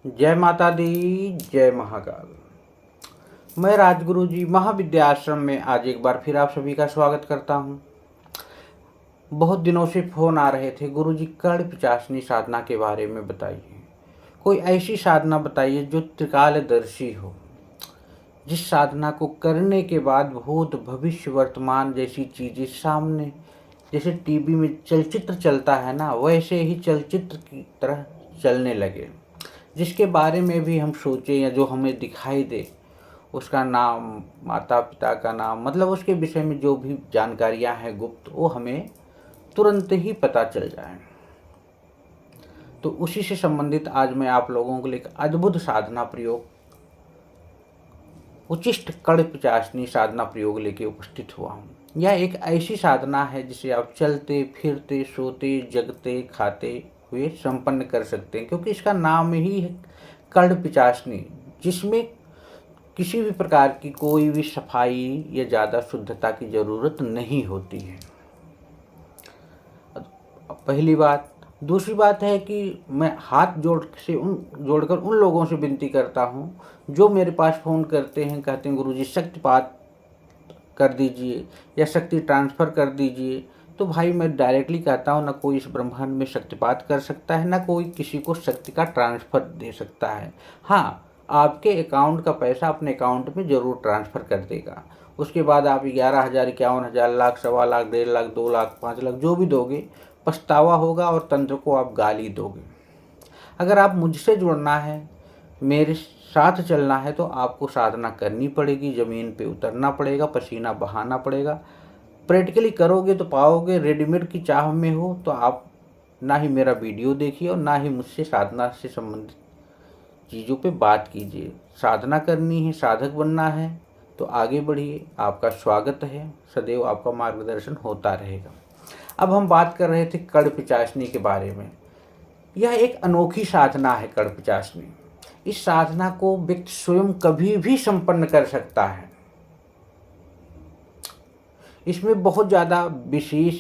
जय माता दी, जय महाकाल। मैं राजगुरु जी महाविद्या आश्रम में आज एक बार फिर आप सभी का स्वागत करता हूँ। बहुत दिनों से फ़ोन आ रहे थे, गुरु जी कर्ण पिचासनी साधना के बारे में बताइए। कोई ऐसी साधना बताइए जो त्रिकालदर्शी हो, जिस साधना को करने के बाद भूत भविष्य वर्तमान जैसी चीज़ें सामने, जैसे टीवी में चलचित्र चलता है ना, वैसे ही चलचित्र की तरह चलने लगे। जिसके बारे में भी हम सोचें या जो हमें दिखाई दे, उसका नाम, माता पिता का नाम, मतलब उसके विषय में जो भी जानकारियां हैं गुप्त, वो हमें तुरंत ही पता चल जाए। तो उसी से संबंधित आज मैं आप लोगों के लिए एक अद्भुत साधना प्रयोग, उचिष्ट कर्ण पिचासनी साधना प्रयोग लेके उपस्थित हुआ हूँ। यह एक ऐसी साधना है जिसे आप चलते फिरते सोते जगते खाते हुए संपन्न कर सकते हैं, क्योंकि इसका नाम ही है कर्ण पिचासनी, जिसमें किसी भी प्रकार की कोई भी सफाई या ज़्यादा शुद्धता की ज़रूरत नहीं होती है। पहली बात। दूसरी बात है कि मैं हाथ जोड़कर उन लोगों से विनती करता हूँ जो मेरे पास फ़ोन करते हैं, कहते हैं गुरुजी शक्तिपात कर दीजिए या शक्ति ट्रांसफ़र कर दीजिए। तो भाई मैं डायरेक्टली कहता हूँ, ना कोई इस ब्रह्मांड में शक्तिपात कर सकता है, ना कोई किसी को शक्ति का ट्रांसफ़र दे सकता है। हाँ, आपके अकाउंट का पैसा अपने अकाउंट में ज़रूर ट्रांसफ़र कर देगा। उसके बाद आप 11,000, 51,000, लाख, 1.25 लाख, 1.5 लाख, 2 लाख, 5 लाख जो भी दोगे, पछतावा होगा और तंत्र को आप गाली दोगे। अगर आप मुझसे जुड़ना है, मेरे साथ चलना है, तो आपको साधना करनी पड़ेगी, ज़मीन पे उतरना पड़ेगा, पसीना बहाना पड़ेगा। प्रैक्टिकली करोगे तो पाओगे। रेडीमेड की चाह में हो तो आप ना ही मेरा वीडियो देखिए और ना ही मुझसे साधना से संबंधित चीज़ों पे बात कीजिए। साधना करनी है, साधक बनना है तो आगे बढ़िए। आपका स्वागत है, सदैव आपका मार्गदर्शन होता रहेगा। अब हम बात कर रहे थे कर्ण पिचासनी के बारे में। यह एक अनोखी साधना है कर्ण पिचासनी। इस साधना को व्यक्ति स्वयं कभी भी संपन्न कर सकता है। इसमें बहुत ज़्यादा विशेष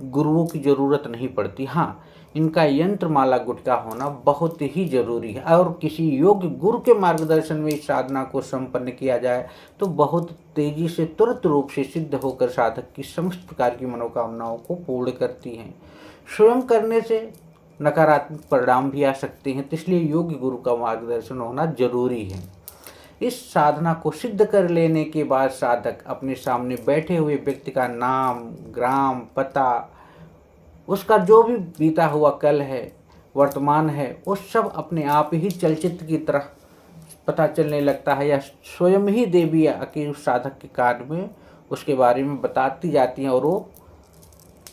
गुरुओं की ज़रूरत नहीं पड़ती। हाँ, इनका यंत्र माला गुटका होना बहुत ही ज़रूरी है, और किसी योग्य गुरु के मार्गदर्शन में इस साधना को संपन्न किया जाए तो बहुत तेज़ी से तुरंत रूप से सिद्ध होकर साधक की समस्त प्रकार की मनोकामनाओं को पूर्ण करती हैं। स्वयं करने से नकारात्मक परिणाम भी आ सकते हैं, तो इसलिए योग्य गुरु का मार्गदर्शन होना जरूरी है। इस साधना को सिद्ध कर लेने के बाद साधक अपने सामने बैठे हुए व्यक्ति का नाम, ग्राम, पता, उसका जो भी बीता हुआ कल है, वर्तमान है, वो सब अपने आप ही चलचित्र की तरह पता चलने लगता है, या स्वयं ही देवी आके उस साधक के कान में उसके बारे में बताती जाती हैं, और वो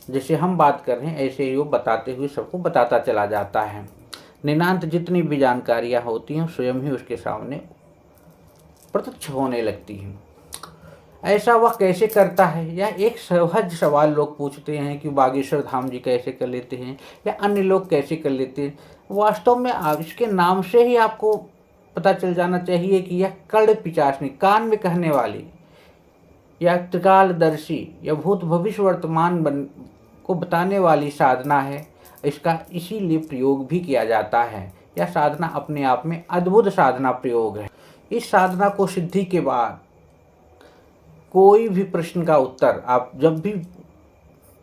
जैसे हम बात कर रहे हैं ऐसे ही वो बताते हुए सबको बताता चला जाता है। निनांत जितनी भी जानकारियाँ होती हैं स्वयं ही उसके सामने प्रत्यक्ष होने लगती हैं। ऐसा वह कैसे करता है? यह एक सहज सवाल लोग पूछते हैं कि बागेश्वर धाम जी कैसे कर लेते हैं या अन्य लोग कैसे कर लेते हैं। वास्तव में इसके नाम से ही आपको पता चल जाना चाहिए कि यह कर्ण पिचासनी, कान में कहने वाली या त्रिकालदर्शी या भूत भविष्य वर्तमान को बताने वाली साधना है। इसका इसीलिए प्रयोग भी किया जाता है। यह साधना अपने आप में अद्भुत साधना प्रयोग है। इस साधना को सिद्धि के बाद कोई भी प्रश्न का उत्तर आप जब भी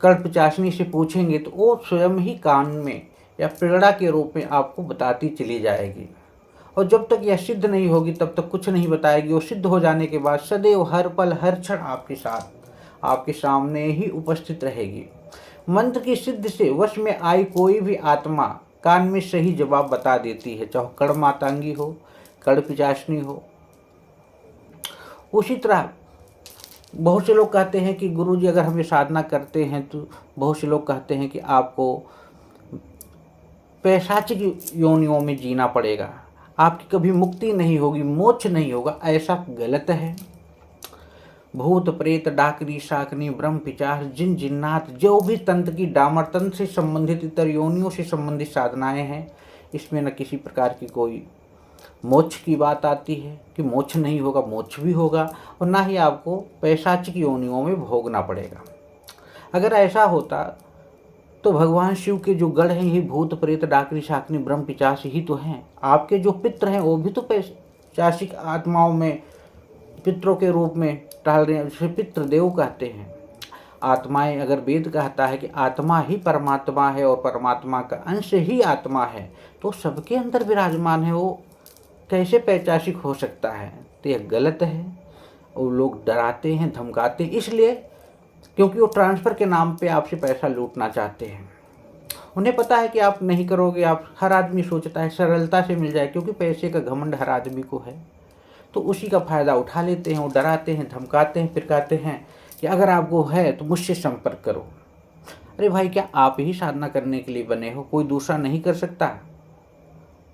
कर्ण पिचासनी से पूछेंगे तो वो स्वयं ही कान में या प्रेरणा के रूप में आपको बताती चली जाएगी, और जब तक यह सिद्ध नहीं होगी तब तक कुछ नहीं बताएगी। वो सिद्ध हो जाने के बाद सदैव हर पल हर क्षण आपके साथ, आपके सामने ही उपस्थित रहेगी। मंत्र की सिद्ध से वश में आई कोई भी आत्मा कान में सही जवाब बता देती है, चाहे कर्ण मातांगी हो, कर्ण पिचासनी हो। उसी तरह बहुत से लोग कहते हैं कि गुरुजी अगर हम ये साधना करते हैं तो बहुत से लोग कहते हैं कि आपको पैशाचिक योनियों में जीना पड़ेगा, आपकी कभी मुक्ति नहीं होगी, मोक्ष नहीं होगा। ऐसा गलत है। भूत प्रेत डाकनी शाकनी ब्रह्म पिचास जिन जिन्नात जो भी तंत्र की डामर तंत्र से संबंधित इतर योनियों से संबंधित साधनाएं हैं, इसमें न किसी प्रकार की कोई मोक्ष की बात आती है कि मोक्ष नहीं होगा। मोक्ष भी होगा और ना ही आपको पैशाचिक योनियों में भोगना पड़ेगा। अगर ऐसा होता तो भगवान शिव के जो गढ़ हैं, ये भूत प्रेत डाकनी शाकनी ब्रह्म पिशाच ही तो हैं। आपके जो पितृ हैं वो भी तो पैशाचिक आत्माओं में पितरों के रूप में टहल रहे हैं, जिसे पितृदेव कहते हैं। आत्माएं, अगर वेद कहता है कि आत्मा ही परमात्मा है और परमात्मा का अंश ही आत्मा है, तो सबके अंदर विराजमान है, वो कैसे पैशाचिक हो सकता है? तो यह गलत है। और लोग डराते हैं, धमकाते हैं, इसलिए क्योंकि वो ट्रांसफ़र के नाम पे आपसे पैसा लूटना चाहते हैं। उन्हें पता है कि आप नहीं करोगे, आप हर आदमी सोचता है सरलता से मिल जाए, क्योंकि पैसे का घमंड हर आदमी को है, तो उसी का फ़ायदा उठा लेते हैं। वो डराते हैं, धमकाते हैं, फिर कहते हैं कि अगर आपको है तो मुझसे संपर्क करो। अरे भाई, क्या आप ही साधना करने के लिए बने हो? कोई दूसरा नहीं कर सकता?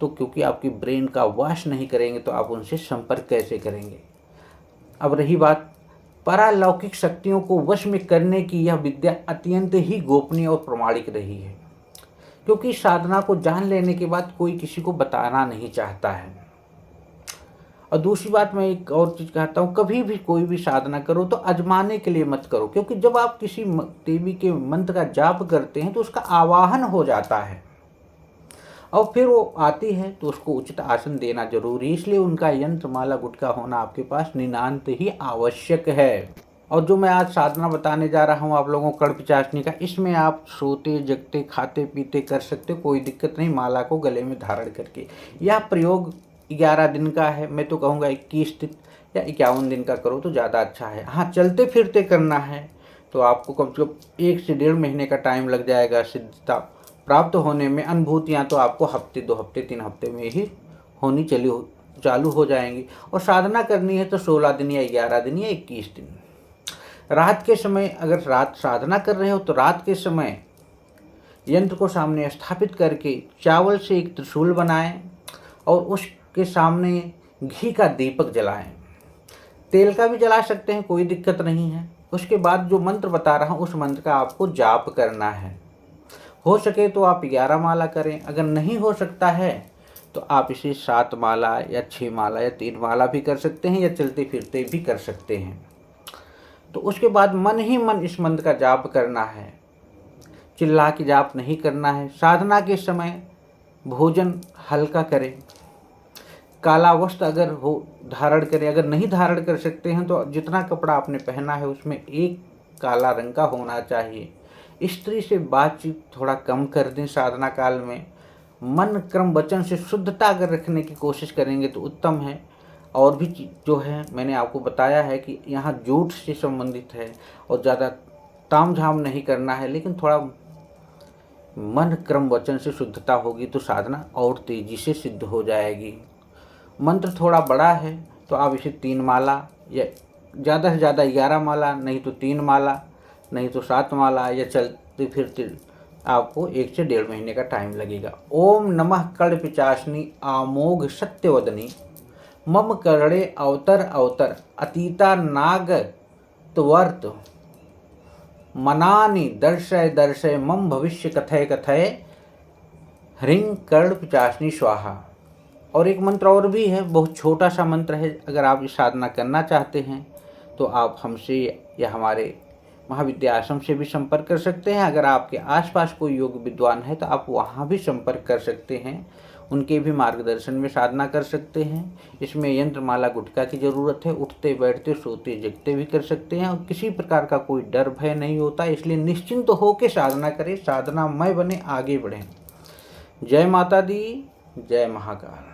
तो क्योंकि आपकी ब्रेन का वॉश नहीं करेंगे तो आप उनसे संपर्क कैसे करेंगे? अब रही बात पारलौकिक शक्तियों को वश में करने की, यह विद्या अत्यंत ही गोपनीय और प्रमाणिक रही है, क्योंकि साधना को जान लेने के बाद कोई किसी को बताना नहीं चाहता है। और दूसरी बात, मैं एक और चीज़ कहता हूँ, कभी भी कोई भी साधना करो तो आजमाने के लिए मत करो, क्योंकि जब आप किसी देवी के मंत्र का जाप करते हैं तो उसका आवाहन हो जाता है और फिर वो आती है तो उसको उचित आसन देना जरूरी है। इसलिए उनका यंत्र माला गुटका होना आपके पास नितांत ही आवश्यक है। और जो मैं आज साधना बताने जा रहा हूँ आप लोगों को कड़पिचाशनी का, इसमें आप सोते जगते खाते पीते कर सकते हो, कोई दिक्कत नहीं, माला को गले में धारण करके। यह प्रयोग 11 दिन का है, मैं तो कहूँगा 21 दिन या 51 दिन का करो तो ज़्यादा अच्छा है। हाँ, चलते फिरते करना है तो आपको कम से कम 1 से 1.5 महीने का टाइम लग जाएगा सिद्धता प्राप्त होने में। अनुभूतियाँ तो आपको हफ्ते 2 हफ्ते 3 हफ्ते में ही होनी चालू हो जाएंगी। और साधना करनी है तो 16 दिन या 11 दिन या 21 दिन। रात के समय, अगर रात साधना कर रहे हो तो रात के समय यंत्र को सामने स्थापित करके चावल से एक त्रिशूल बनाएं और उसके सामने घी का दीपक जलाएं। तेल का भी जला सकते हैं, कोई दिक्कत नहीं है। उसके बाद जो मंत्र बता रहा हूँ उस मंत्र का आपको जाप करना है। हो सके तो आप 11 माला करें, अगर नहीं हो सकता है तो आप इसे 7 माला या 6 माला या 3 माला भी कर सकते हैं, या चलते फिरते भी कर सकते हैं। तो उसके बाद मन ही मन इस मंत्र का जाप करना है, चिल्ला के जाप नहीं करना है। साधना के समय भोजन हल्का करें, काला वस्त्र अगर हो धारण करें, अगर नहीं धारण कर सकते हैं तो जितना कपड़ा आपने पहना है उसमें एक काला रंग का होना चाहिए। स्त्री से बातचीत थोड़ा कम कर दें साधना काल में। मन क्रम वचन से शुद्धता अगर रखने की कोशिश करेंगे तो उत्तम है। और भी जो है मैंने आपको बताया है कि यहाँ झूठ से संबंधित है और ज़्यादा तामझाम नहीं करना है, लेकिन थोड़ा मन क्रम वचन से शुद्धता होगी तो साधना और तेज़ी से सिद्ध हो जाएगी। मंत्र थोड़ा बड़ा है तो आप इसे 3 माला या ज़्यादा से ज़्यादा 11 माला, नहीं तो 3 माला, नहीं तो 7 माला, या चलते फिरते आपको 1 से 1.5 महीने का टाइम लगेगा। ओम नमः कड़पिचाशनी आमोघ सत्यवदनी मम करणे अवतर अवतर अतीता नाग त्वर्त मनानि दर्शय दर्शय मम भविष्य कथय कथय ह्रीं कड़पिचाशनी स्वाहा। और एक मंत्र और भी है, बहुत छोटा सा मंत्र है। अगर आप इस साधना करना चाहते हैं तो आप हमसे या हमारे महाविद्या आश्रम से भी संपर्क कर सकते हैं। अगर आपके आसपास कोई योग विद्वान है तो आप वहाँ भी संपर्क कर सकते हैं, उनके भी मार्गदर्शन में साधना कर सकते हैं। इसमें यंत्र माला गुटका की ज़रूरत है, उठते बैठते सोते जगते भी कर सकते हैं और किसी प्रकार का कोई डर भय नहीं होता। इसलिए निश्चिंत होकर साधना करें, साधनामय बने, आगे बढ़ें। जय माता दी, जय महाकाल।